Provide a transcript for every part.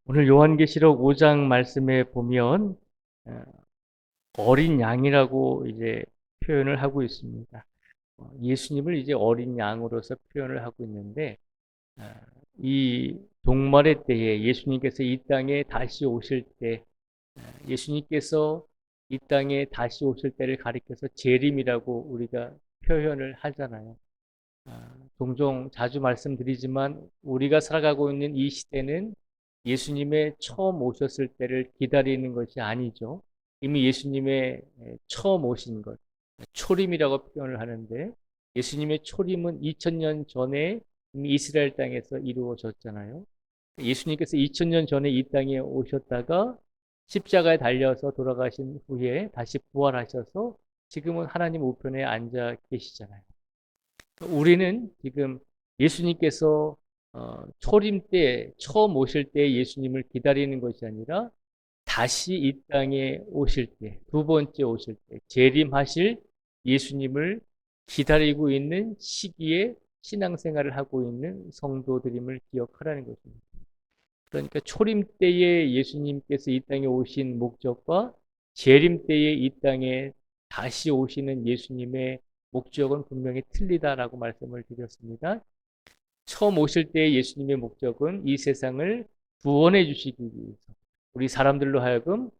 오늘 요한계시록 5장 말씀에 보면 어, 어린 양이라고 이제 표현을 하고 있습니다. 예수님을 이제 어린 양으로서 표현을 하고 있는데 어, 이 종말의 때에 예수님께서 이 땅에 다시 오실 때 예수님께서 이 땅에 다시 오실 때를 가리켜서 재림이라고 우리가 표현을 하잖아요. 종종 자주 말씀드리지만 우리가 살아가고 있는 이 시대는 예수님의 처음 오셨을 때를 기다리는 것이 아니죠. 이미 예수님의 처음 오신 것, 초림이라고 표현을 하는데 예수님의 초림은 2000년 전에 이미 이스라엘 땅에서 이루어졌잖아요. 예수님께서 2000년 전에 이 땅에 오셨다가 십자가에 달려서 돌아가신 후에 다시 부활하셔서 지금은 하나님 우편에 앉아 계시잖아요. 우리는 지금 예수님께서 초림 때 처음 오실 때 예수님을 기다리는 것이 아니라 다시 이 땅에 오실 때, 두 번째 오실 때 재림하실 예수님을 기다리고 있는 시기에 신앙생활을 하고 있는 성도들임을 기억하라는 것입니다. 그러니까 초림 때에 예수님께서 이 땅에 오신 목적과 재림 때에 이 땅에 다시 오시는 예수님의 목적은 분명히 틀리다라고 말씀을 드렸습니다. 처음 오실 때 예수님의 목적은 이 세상을 구원해 주시기 위해서 우리 사람들로 하여금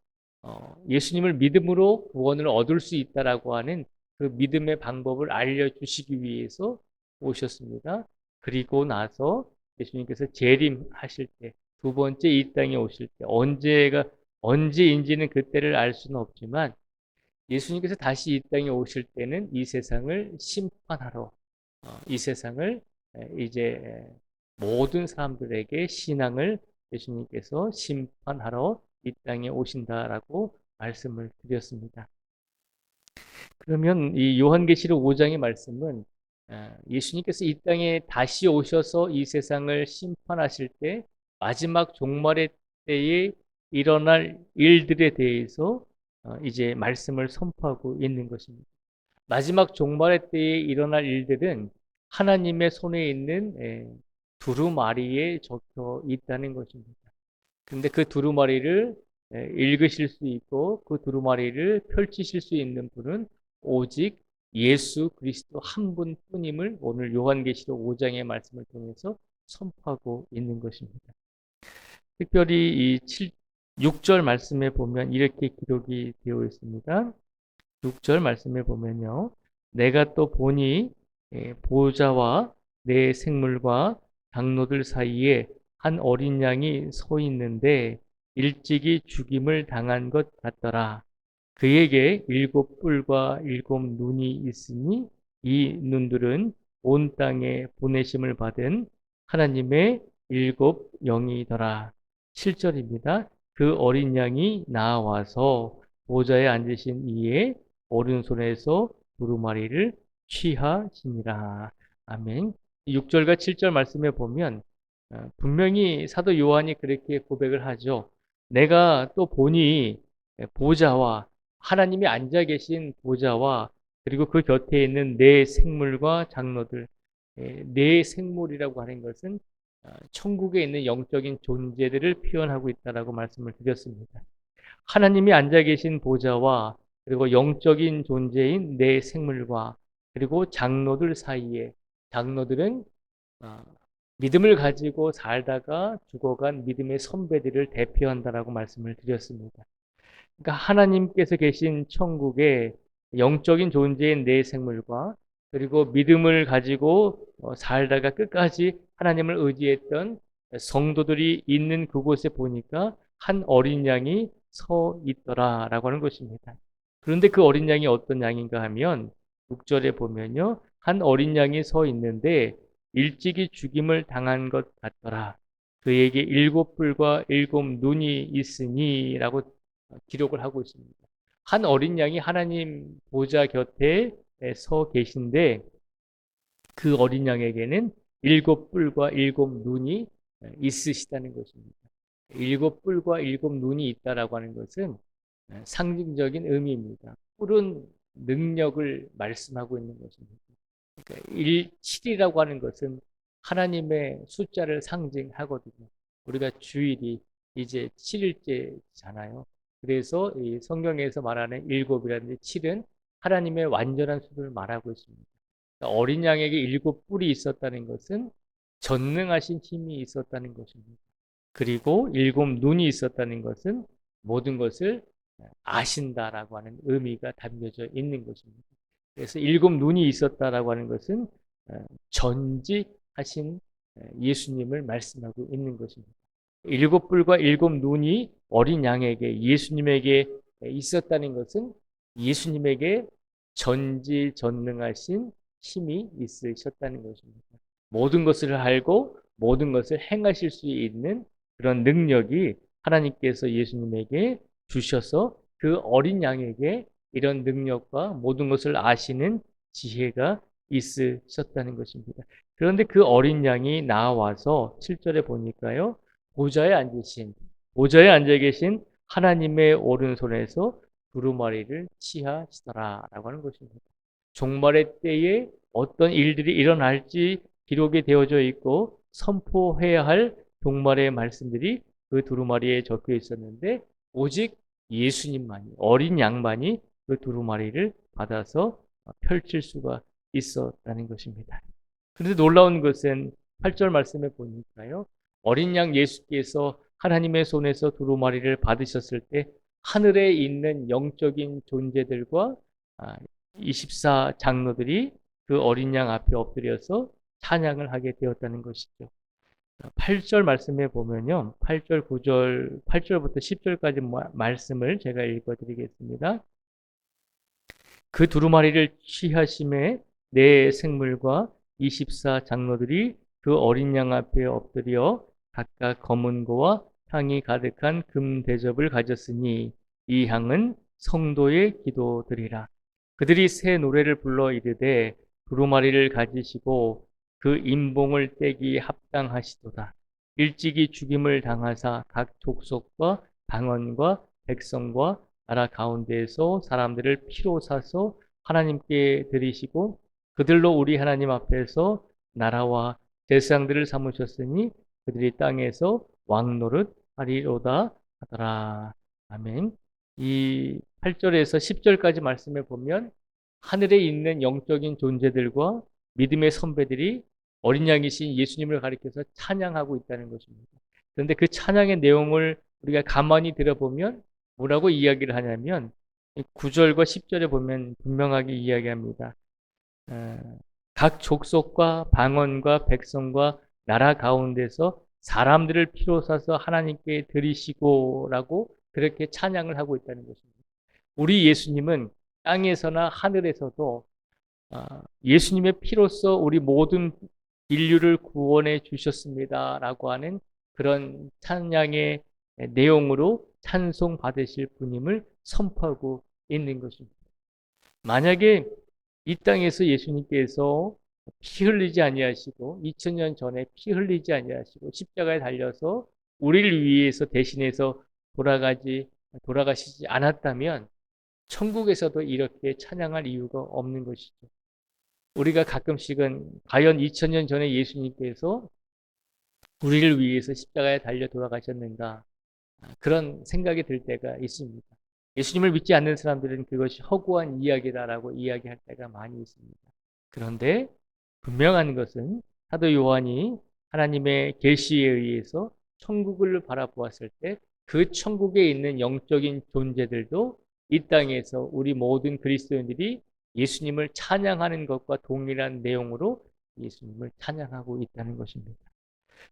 예수님을 믿음으로 구원을 얻을 수 있다라고 하는 그 믿음의 방법을 알려주시기 위해서 오셨습니다. 그리고 나서 예수님께서 재림하실 때, 두 번째 이 땅에 오실 때, 언제인지는 그때를 알 수는 없지만 예수님께서 다시 이 땅에 오실 때는 이 세상을 심판하러, 이 세상을 이제 모든 사람들에게 신앙을 예수님께서 심판하러 이 땅에 오신다라고 말씀을 드렸습니다. 그러면 이 요한계시록 5장의 말씀은 예수님께서 이 땅에 다시 오셔서 이 세상을 심판하실 때 마지막 종말의 때에 일어날 일들에 대해서 이제 말씀을 선포하고 있는 것입니다. 마지막 종말의 때에 일어날 일들은 하나님의 손에 있는 두루마리에 적혀 있다는 것입니다. 근데 그 두루마리를 읽으실 수 있고 그 두루마리를 펼치실 수 있는 분은 오직 예수 그리스도 한 분뿐임을 오늘 요한계시록 5장의 말씀을 통해서 선포하고 있는 것입니다. 특별히 6절 말씀에 보면 이렇게 기록이 되어 있습니다. 6절 말씀에 보면요. 내가 또 보니 보좌와 내 생물과 장로들 사이에 한 어린 양이 서 있는데 일찍이 죽임을 당한 것 같더라. 그에게 일곱 뿔과 일곱 눈이 있으니 이 눈들은 온 땅에 보내심을 받은 하나님의 일곱 영이더라. 7절입니다. 그 어린 양이 나와서 보좌에 앉으신 이의 오른손에서 두루마리를 취하시니라. 아멘. 6절과 7절 말씀에 보면 분명히 사도 요한이 그렇게 고백을 하죠. 내가 또 보니 보좌와 하나님이 앉아 계신 보좌와 그리고 그 곁에 있는 네 생물과 장로들, 네 생물이라고 하는 것은 천국에 있는 영적인 존재들을 표현하고 있다라고 말씀을 드렸습니다. 하나님이 앉아 계신 보좌와 그리고 영적인 존재인 네 생물과 그리고 장로들 사이에 장로들은 어, 믿음을 가지고 살다가 죽어간 믿음의 선배들을 대표한다라고 말씀을 드렸습니다. 그러니까 하나님께서 계신 천국에 영적인 존재인 내 생물과 그리고 믿음을 가지고 살다가 끝까지 하나님을 의지했던 성도들이 있는 그곳에 보니까 한 어린 양이 서 있더라라고 하는 것입니다. 그런데 그 어린 양이 어떤 양인가 하면 6절에 보면요. 한 어린 양이 서 있는데 일찍이 죽임을 당한 것 같더라. 그에게 일곱 뿔과 일곱 눈이 있으니라고 기록을 하고 있습니다. 한 어린 양이 하나님 보좌 곁에 서 계신데 그 어린 양에게는 일곱 뿔과 일곱 눈이 있으시다는 것입니다. 일곱 뿔과 일곱 눈이 있다라고 하는 것은 상징적인 의미입니다. 뿔은 능력을 말씀하고 있는 것입니다. 그러니까 7이라고 하는 것은 하나님의 숫자를 상징하거든요. 우리가 주일이 이제 7일째잖아요. 그래서 이 성경에서 말하는 일곱이라든지 7은 하나님의 완전한 수를 말하고 있습니다. 그러니까 어린 양에게 일곱 뿔이 있었다는 것은 전능하신 힘이 있었다는 것입니다. 그리고 일곱 눈이 있었다는 것은 모든 것을 아신다라고 하는 의미가 담겨져 있는 것입니다. 그래서 일곱 눈이 있었다라고 하는 것은 전지하신 예수님을 말씀하고 있는 것입니다. 일곱 뿔과 일곱 눈이 어린 양에게 예수님에게 있었다는 것은 예수님에게 전지전능하신 힘이 있으셨다는 것입니다. 모든 것을 알고 모든 것을 행하실 수 있는 그런 능력이 하나님께서 예수님에게 주셔서 그 어린 양에게 이런 능력과 모든 것을 아시는 지혜가 있으셨다는 것입니다. 그런데 그 어린 양이 나와서 7절에 보니까요. 보좌에 앉아 계신 하나님의 오른손에서 두루마리를 취하시더라라고 하는 것입니다. 종말의 때에 어떤 일들이 일어날지 기록이 되어져 있고 선포해야 할 종말의 말씀들이 그 두루마리에 적혀 있었는데 오직 예수님만이 어린 양만이 그 두루마리를 받아서 펼칠 수가 있었다는 것입니다. 그런데 놀라운 것은 8절 말씀에 보니까요. 어린 양 예수께서 하나님의 손에서 두루마리를 받으셨을 때 하늘에 있는 영적인 존재들과 24 장로들이 그 어린 양 앞에 엎드려서 찬양을 하게 되었다는 것이죠. 8절 말씀에 보면요. 8절, 9절, 8절부터 10절까지 말씀을 제가 읽어 드리겠습니다. 그 두루마리를 취하심에 네 생물과 24 장로들이 그 어린 양 앞에 엎드려 각각 검은 고와 향이 가득한 금 대접을 가졌으니 이 향은 성도의 기도들이라. 그들이 새 노래를 불러 이르되 두루마리를 가지시고 그 임봉을 떼기 합당하시도다. 일찍이 죽임을 당하사 각 족속과 방언과 백성과 나라 가운데에서 사람들을 피로 사서 하나님께 드리시고 그들로 우리 하나님 앞에서 나라와 제사장들을 삼으셨으니 그들이 땅에서 왕노릇 하리로다 하더라. 아멘. 이 8절에서 10절까지 말씀해 보면 하늘에 있는 영적인 존재들과 믿음의 선배들이 어린 양이신 예수님을 가리켜서 찬양하고 있다는 것입니다. 그런데 그 찬양의 내용을 우리가 가만히 들어보면 뭐라고 이야기를 하냐면 9절과 10절에 보면 분명하게 이야기합니다. 각 족속과 방언과 백성과 나라 가운데서 사람들을 피로 사서 하나님께 드리시고라고 그렇게 찬양을 하고 있다는 것입니다. 우리 예수님은 땅에서나 하늘에서도 예수님의 피로써 우리 모든 인류를 구원해 주셨습니다라고 하는 그런 찬양의 내용으로 찬송 받으실 분임을 선포하고 있는 것입니다. 만약에 이 땅에서 예수님께서 피 흘리지 아니하시고 2000년 전에 피 흘리지 아니하시고 십자가에 달려서 우리를 위해서 대신해서 돌아가시지 않았다면 천국에서도 이렇게 찬양할 이유가 없는 것이죠. 우리가 가끔씩은 과연 2000년 전에 예수님께서 우리를 위해서 십자가에 달려 돌아가셨는가 그런 생각이 들 때가 있습니다. 예수님을 믿지 않는 사람들은 그것이 허구한 이야기다라고 이야기할 때가 많이 있습니다. 그런데 분명한 것은 사도 요한이 하나님의 계시에 의해서 천국을 바라보았을 때 그 천국에 있는 영적인 존재들도 이 땅에서 우리 모든 그리스도인들이 예수님을 찬양하는 것과 동일한 내용으로 예수님을 찬양하고 있다는 것입니다.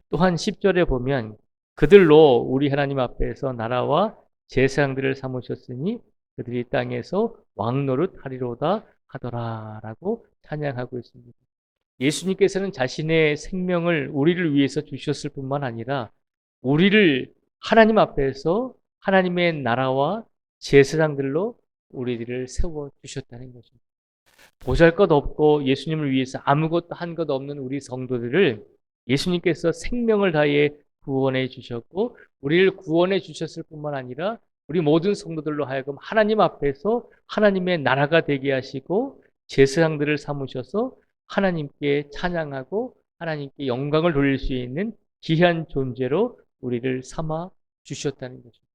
또한 10절에 보면 그들로 우리 하나님 앞에서 나라와 제사장들을 삼으셨으니 그들이 땅에서 왕노릇 하리로다 하더라라고 찬양하고 있습니다. 예수님께서는 자신의 생명을 우리를 위해서 주셨을 뿐만 아니라 우리를 하나님 앞에서 하나님의 나라와 제사장들로 우리들을 세워주셨다는 것입니다. 보잘것없고 예수님을 위해서 아무것도 한 것 없는 우리 성도들을 예수님께서 생명을 다해 구원해 주셨고 우리를 구원해 주셨을 뿐만 아니라 우리 모든 성도들로 하여금 하나님 앞에서 하나님의 나라가 되게 하시고 제사장들을 삼으셔서 하나님께 찬양하고 하나님께 영광을 돌릴 수 있는 귀한 존재로 우리를 삼아 주셨다는 것입니다.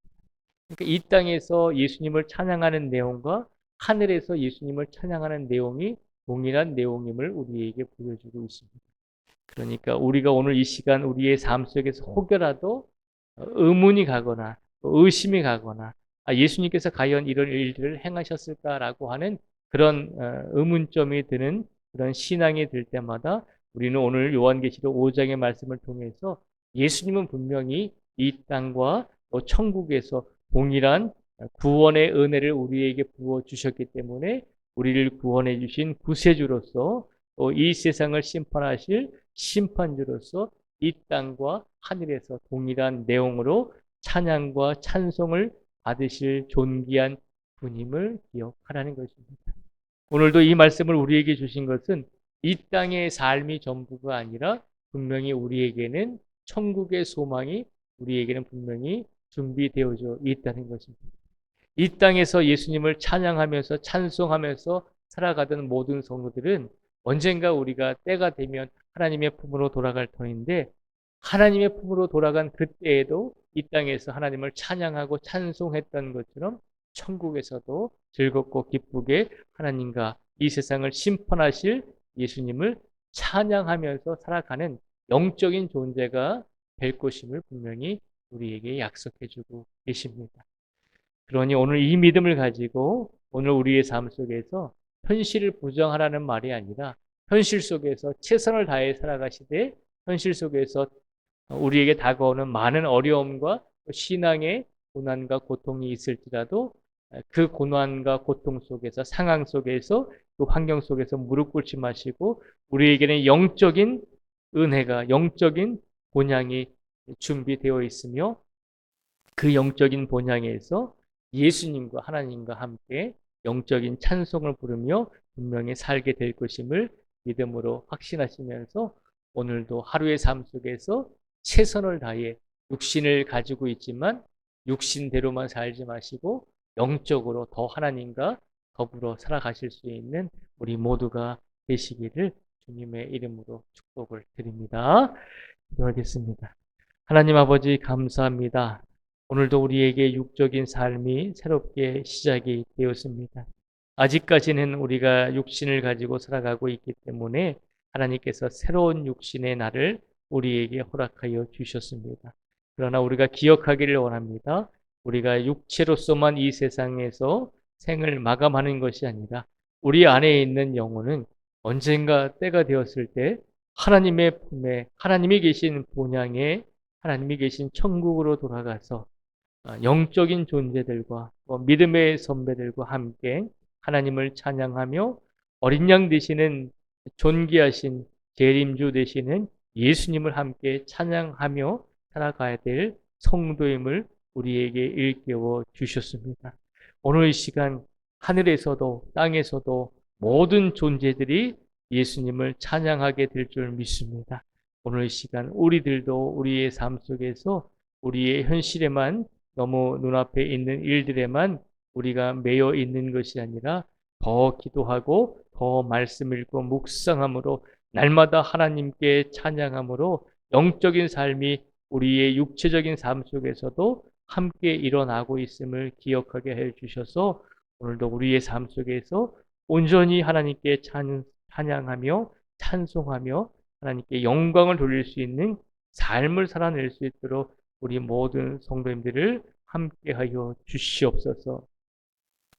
그러니까 이 땅에서 예수님을 찬양하는 내용과 하늘에서 예수님을 찬양하는 내용이 동일한 내용임을 우리에게 보여주고 있습니다. 그러니까 우리가 오늘 이 시간 우리의 삶 속에서 혹여라도 의문이 가거나 의심이 가거나 예수님께서 과연 이런 일들을 행하셨을까라고 하는 그런 의문점이 드는 그런 신앙이 들 때마다 우리는 오늘 요한계시록 5장의 말씀을 통해서 예수님은 분명히 이 땅과 또 천국에서 동일한 구원의 은혜를 우리에게 부어 주셨기 때문에 우리를 구원해 주신 구세주로서 또 이 세상을 심판하실 심판주로서 이 땅과 하늘에서 동일한 내용으로 찬양과 찬송을 받으실 존귀한 분임을 기억하라는 것입니다. 오늘도 이 말씀을 우리에게 주신 것은 이 땅의 삶이 전부가 아니라 분명히 우리에게는 천국의 소망이 우리에게는 분명히 준비되어져 있다는 것입니다. 이 땅에서 예수님을 찬양하면서 찬송하면서 살아가던 모든 성도들은 언젠가 우리가 때가 되면 하나님의 품으로 돌아갈 터인데 하나님의 품으로 돌아간 그때에도 이 땅에서 하나님을 찬양하고 찬송했던 것처럼 천국에서도 즐겁고 기쁘게 하나님과 이 세상을 심판하실 예수님을 찬양하면서 살아가는 영적인 존재가 될 것임을 분명히 우리에게 약속해 주고 계십니다. 그러니 오늘 이 믿음을 가지고 오늘 우리의 삶 속에서 현실을 부정하라는 말이 아니라 현실 속에서 최선을 다해 살아가시되 현실 속에서 우리에게 다가오는 많은 어려움과 신앙의 고난과 고통이 있을지라도 그 고난과 고통 속에서 상황 속에서 그 환경 속에서 무릎 꿇지 마시고 우리에게는 영적인 은혜가 영적인 본향이 준비되어 있으며 그 영적인 본향에서 예수님과 하나님과 함께 영적인 찬송을 부르며 분명히 살게 될 것임을 믿음으로 확신하시면서 오늘도 하루의 삶 속에서 최선을 다해 육신을 가지고 있지만 육신대로만 살지 마시고 영적으로 더 하나님과 더불어 살아가실 수 있는 우리 모두가 되시기를 주님의 이름으로 축복을 드립니다. 기도하겠습니다. 하나님 아버지 감사합니다. 오늘도 우리에게 육적인 삶이 새롭게 시작이 되었습니다. 아직까지는 우리가 육신을 가지고 살아가고 있기 때문에 하나님께서 새로운 육신의 날을 우리에게 허락하여 주셨습니다. 그러나 우리가 기억하기를 원합니다. 우리가 육체로서만 이 세상에서 생을 마감하는 것이 아니라 우리 안에 있는 영혼은 언젠가 때가 되었을 때 하나님의 품에 하나님이 계신 본향에 하나님이 계신 천국으로 돌아가서 영적인 존재들과 믿음의 선배들과 함께 하나님을 찬양하며 어린 양 되시는 존귀하신 재림주 되시는 예수님을 함께 찬양하며 살아가야 될 성도임을 우리에게 일깨워 주셨습니다. 오늘 이 시간 하늘에서도 땅에서도 모든 존재들이 예수님을 찬양하게 될 줄 믿습니다. 오늘 이 시간 우리들도 우리의 삶 속에서 우리의 현실에만 너무 눈앞에 있는 일들에만 우리가 매여 있는 것이 아니라 더 기도하고 더 말씀 읽고 묵상함으로 날마다 하나님께 찬양함으로 영적인 삶이 우리의 육체적인 삶 속에서도 함께 일어나고 있음을 기억하게 해 주셔서 오늘도 우리의 삶 속에서 온전히 하나님께 찬양하며 찬송하며 하나님께 영광을 돌릴 수 있는 삶을 살아낼 수 있도록 우리 모든 성도님들을 함께하여 주시옵소서.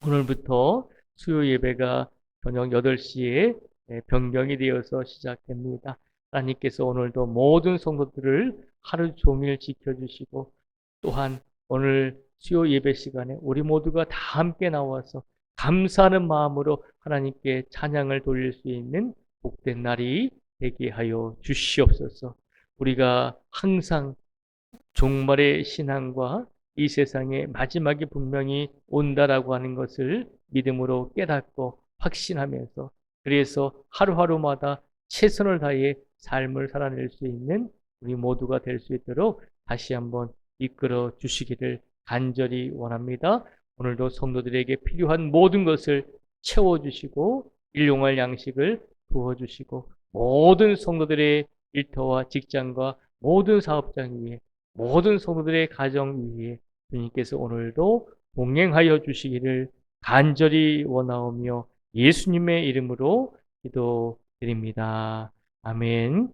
오늘부터 수요 예배가 저녁 8시에 변경이 되어서 시작됩니다. 하나님께서 오늘도 모든 성도들을 하루 종일 지켜주시고 또한 오늘 수요 예배 시간에 우리 모두가 다 함께 나와서 감사하는 마음으로 하나님께 찬양을 돌릴 수 있는 복된 날이 되게 하여 주시옵소서. 우리가 항상 종말의 신앙과 이 세상의 마지막이 분명히 온다라고 하는 것을 믿음으로 깨닫고 확신하면서 그래서 하루하루마다 최선을 다해 삶을 살아낼 수 있는 우리 모두가 될 수 있도록 다시 한번 이끌어 주시기를 간절히 원합니다. 오늘도 성도들에게 필요한 모든 것을 채워주시고 일용할 양식을 부어주시고 모든 성도들의 일터와 직장과 모든 사업장 위에 모든 성도들의 가정 위에 주님께서 오늘도 동행하여 주시기를 간절히 원하오며 예수님의 이름으로 기도드립니다. 아멘.